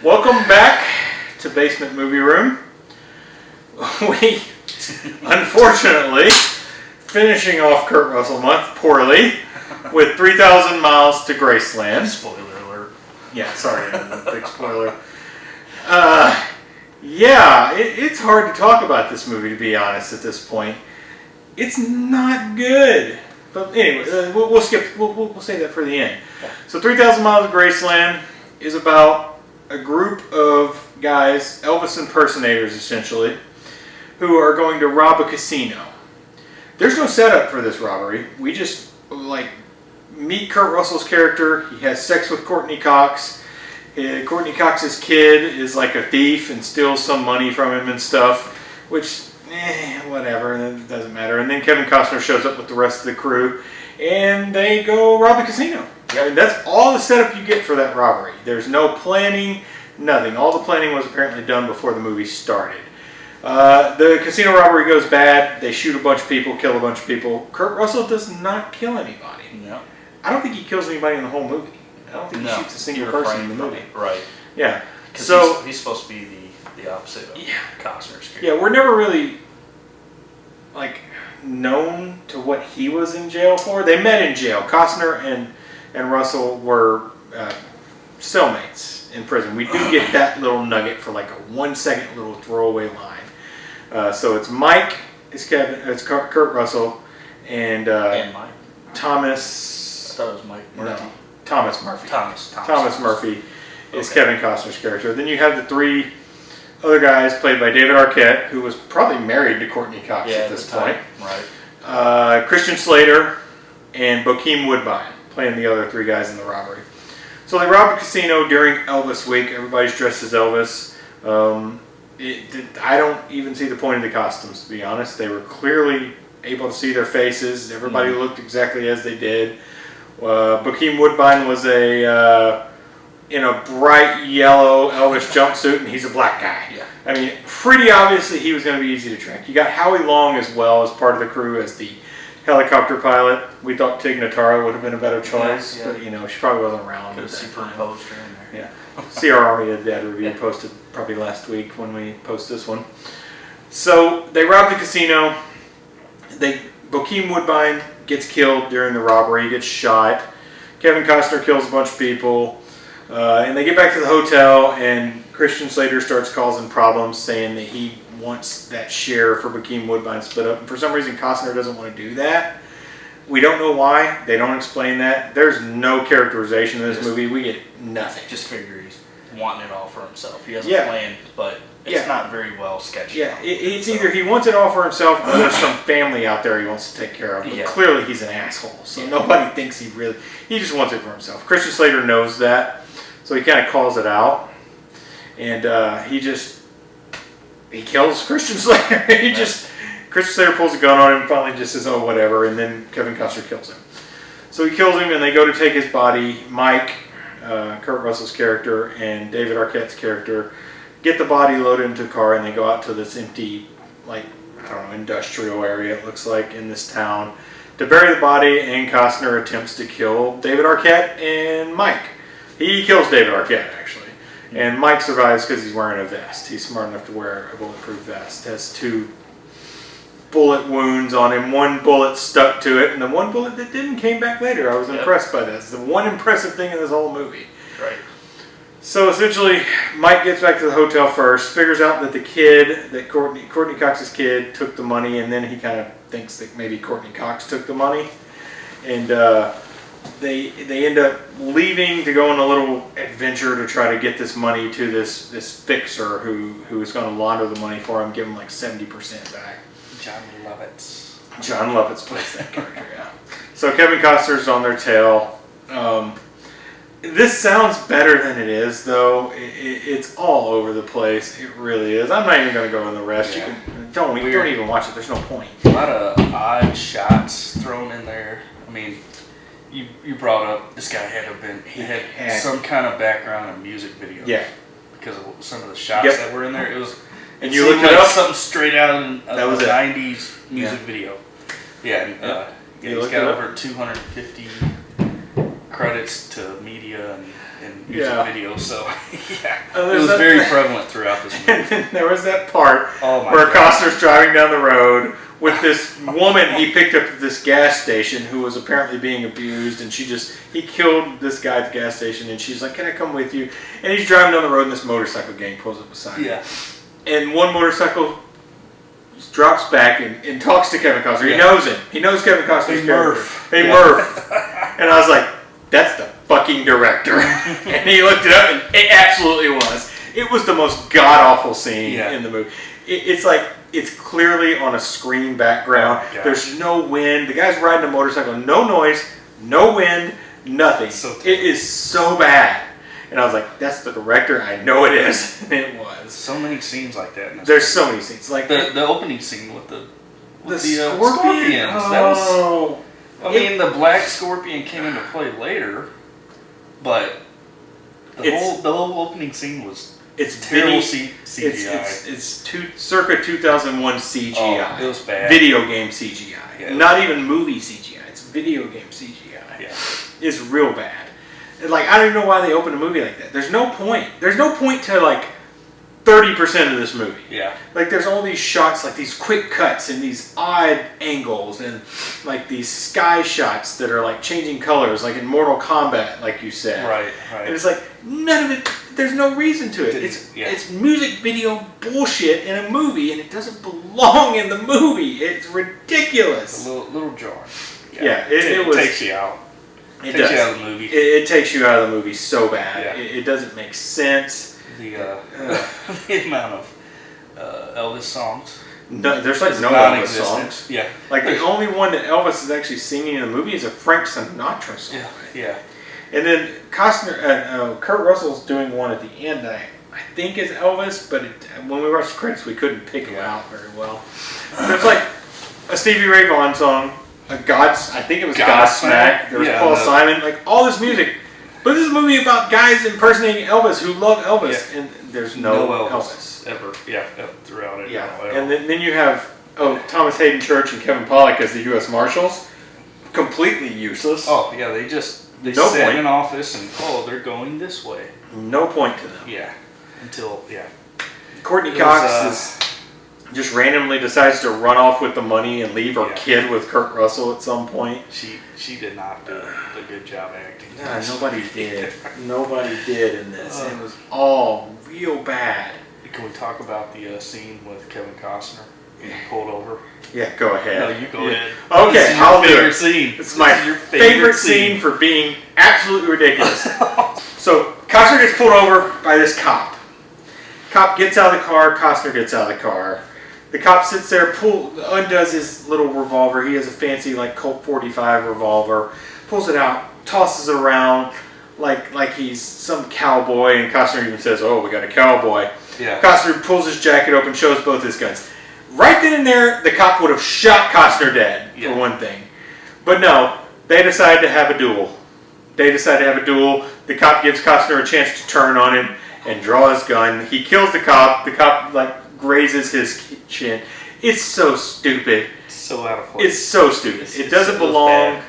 Welcome back to Basement Movie Room. We, unfortunately, finishing off Kurt Russell month poorly with 3,000 Miles to Graceland. Spoiler alert. Yeah, sorry, big spoiler. It's hard to talk about this movie, to be honest, at this point. It's not good. But anyway, we'll skip. We'll say that for the end. So 3,000 Miles of Graceland is about a group of guys, Elvis impersonators essentially, who are going to rob a casino. There's no setup for this robbery. We just meet Kurt Russell's character. He has sex with Courtney Cox. Courtney Cox's kid is like a thief and steals some money from him and stuff, which whatever, it doesn't matter. And then Kevin Costner shows up with the rest of the crew, and they go rob a casino. I mean, that's all the setup you get for that robbery. There's no planning, nothing. All the planning was apparently done before the movie started. The casino robbery goes bad. They shoot a bunch of people, kill a bunch of people. Kurt Russell does not kill anybody. No. I don't think he kills anybody in the whole movie. I don't think he shoots a single person in the movie. Right. Yeah. So he's supposed to be the opposite of Costner's character. Yeah, we're never really known to what he was in jail for. They met in jail. Costner and Russell were cellmates in prison. We do get that little nugget for like a 1 second little throwaway line. So it's Mike, it's Kurt Russell, and Mike. Thomas. I thought it was Mike Murphy. No, Thomas Murphy. Thomas Murphy is Kevin Costner's character. Then you have the three other guys played by David Arquette, who was probably married to Courtney Cox at this point. Right. Christian Slater and Bokeem Woodbine playing the other three guys in the robbery. So they rob a casino during Elvis week. Everybody's dressed as Elvis. I don't even see the point of the costumes, to be honest. They were clearly able to see their faces. Everybody looked exactly as they did. Bokeem Woodbine was in a bright yellow Elvis jumpsuit, and he's a black guy. Yeah. I mean, pretty obviously he was going to be easy to track. You got Howie Long as well as part of the crew as the helicopter pilot. We thought Tig Notaro would have been a better choice, but she probably wasn't around. Could have superimposed her in there. Yeah. CR Army of Dead review posted probably last week when we post this one. So they rob the casino. Bokeem Woodbine gets killed during the robbery. He gets shot. Kevin Costner kills a bunch of people. And they get back to the hotel, and Christian Slater starts causing problems, saying that he wants that share for Bokeem Woodbine split up. And for some reason, Costner doesn't want to do that. We don't know why. They don't explain that. There's no characterization in this movie. We get nothing. Just figure he's wanting it all for himself. He has a plan, but it's not very well sketched out. It's either he wants it all for himself, or there's some family out there he wants to take care of. But clearly he's an asshole, so nobody thinks he just wants it for himself. Christian Slater knows that, so he kind of calls it out, and he kills Christian Slater. Christian Slater pulls a gun on him and finally just says, oh, whatever, and then Kevin Costner kills him. So he kills him, and they go to take his body. Mike, Kurt Russell's character, and David Arquette's character get the body loaded into a car, and they go out to this empty, industrial area, it looks like, in this town to bury the body, and Costner attempts to kill David Arquette and Mike. He kills David Arquette, actually. And Mike survives because he's wearing a vest. He's smart enough to wear a bulletproof vest. Has 2 bullet wounds on him. 1 bullet stuck to it, and the 1 bullet that didn't came back later. I was impressed by this. The one impressive thing in this whole movie. Right. So essentially, Mike gets back to the hotel first, figures out that Courtney Cox's kid took the money, and then he kind of thinks that maybe Courtney Cox took the money. And they end up leaving to go on a little adventure to try to get this money to this fixer who is going to launder the money for him, give him like 70% back. John Lovitz. John Lovitz plays that character, yeah. So Kevin Costner's on their tail. This sounds better than it is, though. It's all over the place. It really is. I'm not even going to go in the rest. Yeah. Don't even watch it. There's no point. A lot of odd shots thrown in there. I mean, you brought up this guy had some kind of background in music video. Yeah. Because of some of the shots that were in there. And you looked it up? Something straight out of that was a 90s music video. Yeah. He's got over 250 credits to media and music videos. So yeah, it was very prevalent throughout this movie. And then there was that part where Costner's driving down the road with this woman he picked up at this gas station who was apparently being abused, and he killed this guy at the gas station, and she's like, "Can I come with you?" And he's driving down the road, and this motorcycle gang pulls up beside him. Yeah. And one motorcycle drops back and talks to Kevin Costner. He knows him. He knows Kevin Costner's character. Hey, Murph. And I was like, that's the fucking director. And he looked it up, and it absolutely was. It was the most god-awful scene in the movie. It's like, it's clearly on a screen background. There's no wind. The guy's riding a motorcycle. No noise, no wind, nothing. It is so bad. And I was like, that's the director. I know it is. And it was. So many scenes like that in this There's so many scenes. Like the opening scene with the scorpions. Oh. I mean, the black scorpion came into play later, but the whole opening scene was terrible CGI. It's circa 2001 CGI. Oh, it was bad. Video game CGI. Yeah. Not even movie CGI. It's video game CGI. Yeah. It's real bad. Like, I don't even know why they opened a movie like that. There's no point. There's no point to, like, 30% of this movie. Yeah. Like, there's all these shots, like these quick cuts and these odd angles and, like, these sky shots that are, like, changing colors, like in Mortal Kombat, like you said. Right. And it's like, none of it, there's no reason to it. It's music video bullshit in a movie, and it doesn't belong in the movie. It's ridiculous. A little jarring. Yeah, it takes you out. It takes does. you out of the movie. It takes you out of the movie so bad. Yeah. It doesn't make sense. The amount of Elvis songs. No, there's like no Elvis songs. Yeah. Like the only one that Elvis is actually singing in the movie is a Frank Sinatra song. Yeah. And then Kurt Russell's doing one at the end that I think is Elvis, but when we watched the credits, we couldn't pick him out very well. There's like a Stevie Ray Vaughan song, I think it was Godsmack. There was Paul Simon, like all this music. But this is a movie about guys impersonating Elvis who love Elvis, and there's no Elvis ever. Yeah, throughout it. Yeah, and then you have Thomas Hayden Church and Kevin Pollak as the U.S. Marshals, completely useless. Oh yeah, they sit in an office and they're going this way. No point to them. Yeah, until Courtney Cox is just randomly decides to run off with the money and leave her kid with Kurt Russell at some point. She did not do a good job acting. Nah, nobody did. Nobody did in this. It was all real bad. Can we talk about the scene with Kevin Costner getting pulled over? Yeah, go ahead. No, you go ahead. Okay, I'll do it. Scene. It's my favorite scene for being absolutely ridiculous. So Costner gets pulled over by this cop. Cop gets out of the car. Costner gets out of the car. The cop sits there, undoes his little revolver. He has a fancy like Colt 45 revolver. Pulls it out, tosses it around like he's some cowboy. And Costner even says, "Oh, we got a cowboy." Yeah. Costner pulls his jacket open, shows both his guns. Right then and there, the cop would have shot Costner dead, for one thing. But no, they decide to have a duel. The cop gives Costner a chance to turn on him and draw his gun. He kills the cop. The cop, grazes his chin. It's so stupid. So out of place. It's so stupid. It doesn't belong.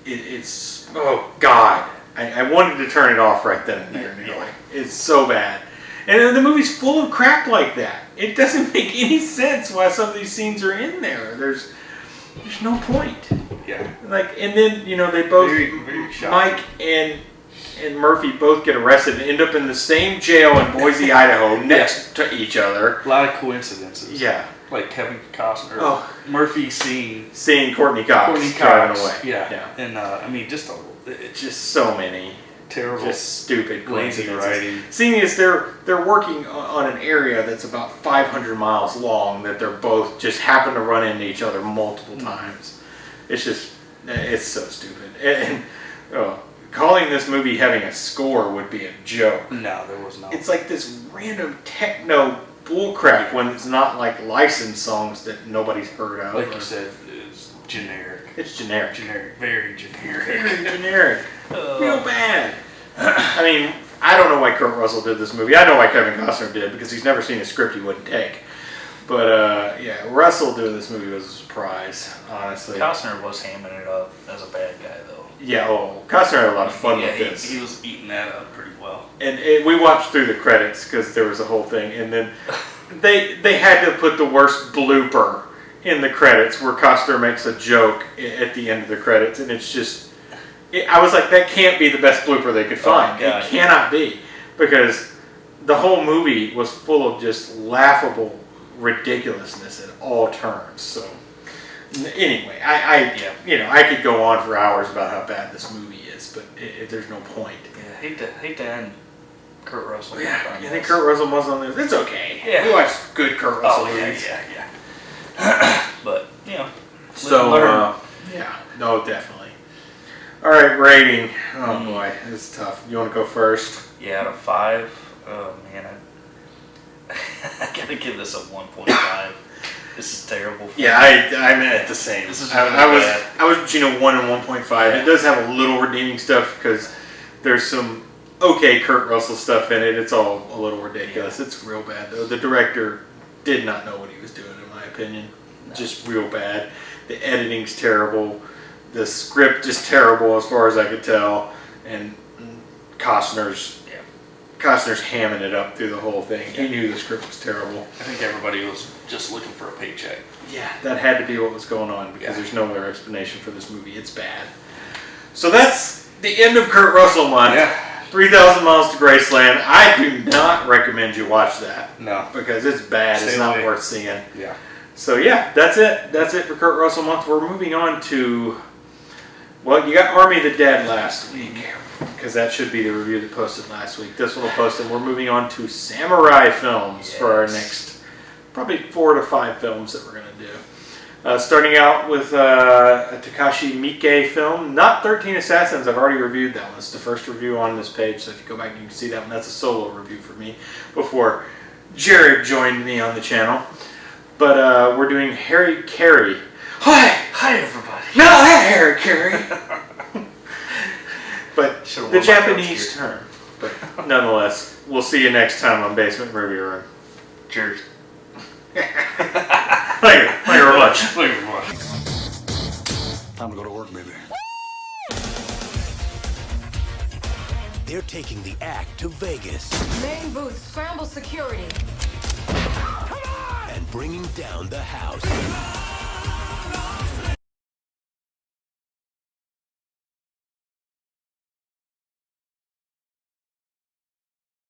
It's, oh, God. I wanted to turn it off right then and there. Anyway. It's so bad. And the movie's full of crap like that. It doesn't make any sense why some of these scenes are in there. There's no point. Yeah. And then, they both, very Mike and Murphy both get arrested and end up in the same jail in Boise, Idaho, next to each other. A lot of coincidences. Yeah. Like Kevin Costner, Murphy seeing Courtney Cox driving away. Yeah. And it's just so many terrible, just stupid lazy writing. Seeing as they're working on an area that's about 500 miles long that they're both just happen to run into each other multiple times. It's so stupid. And calling this movie having a score would be a joke. No, there was no. It's like this random techno bullcrap when it's not like licensed songs that nobody's heard of. Like you said, it's generic. It's generic. Very generic. Very generic. Real bad. I mean, I don't know why Kurt Russell did this movie. I know why Kevin Costner did, because he's never seen a script he wouldn't take. But, Russell doing this movie was a surprise, honestly. Costner was hamming it up as a bad guy, though. Yeah, Costner had a lot of fun Yeah, with this. he was eating that up pretty well. And we watched through the credits because there was a whole thing, and then they had to put the worst blooper in the credits where Costner makes a joke at the end of the credits, and it's just, I was like, that can't be the best blooper they could find. God. It cannot be, because the whole movie was full of just laughable ridiculousness at all turns. So anyway, I could go on for hours about how bad this movie is, but there's no point. Yeah, hate to end Kurt Russell. Yeah, you think Kurt Russell was on this? It's okay. Yeah. We watched good Kurt Russell movies. Yeah. But, So, no, definitely. All right, rating. Oh boy, this is tough. You want to go first? Yeah, out of 5. Oh man, I gotta give this a 1.5. This is terrible. Yeah, I'm at the same. This is really bad. I was between a 1 and 1.5. Yeah. It does have a little redeeming stuff because there's some okay Kurt Russell stuff in it. It's all a little ridiculous. It's real bad though. The director did not know what he was doing, in my opinion. No. Just real bad. The editing's terrible. The script is terrible as far as I could tell, and Costner's hamming it up through the whole thing. He knew the script was terrible. I think everybody was just looking for a paycheck. Yeah, that had to be what was going on because there's no other explanation for this movie. It's bad. So that's the end of Kurt Russell month. Yeah. 3,000 Miles to Graceland. I do not recommend you watch that. No. Because it's bad. Stay it's not away. worth seeing. Yeah. So yeah, that's it. That's it for Kurt Russell month. We're moving on to, well, you got Army of the Dead last week. Because that should be the review that posted last week. This one will post it. We're moving on to samurai films for our next probably 4 to 5 films that we're going to do. Starting out with a Takashi Miike film, not 13 Assassins. I've already reviewed that one. It's the first review on this page, so if you go back you can see that one. That's a solo review for me before Jared joined me on the channel. But we're doing Harry Carey. Hi everybody. No, Harry Carey. But the Japanese term. But nonetheless, we'll see you next time on Basement Movie Room. Cheers. Thank you very much. Thank you very much. Time to go to work, baby. They're taking the act to Vegas. Main booth, scramble security. And bringing down the house.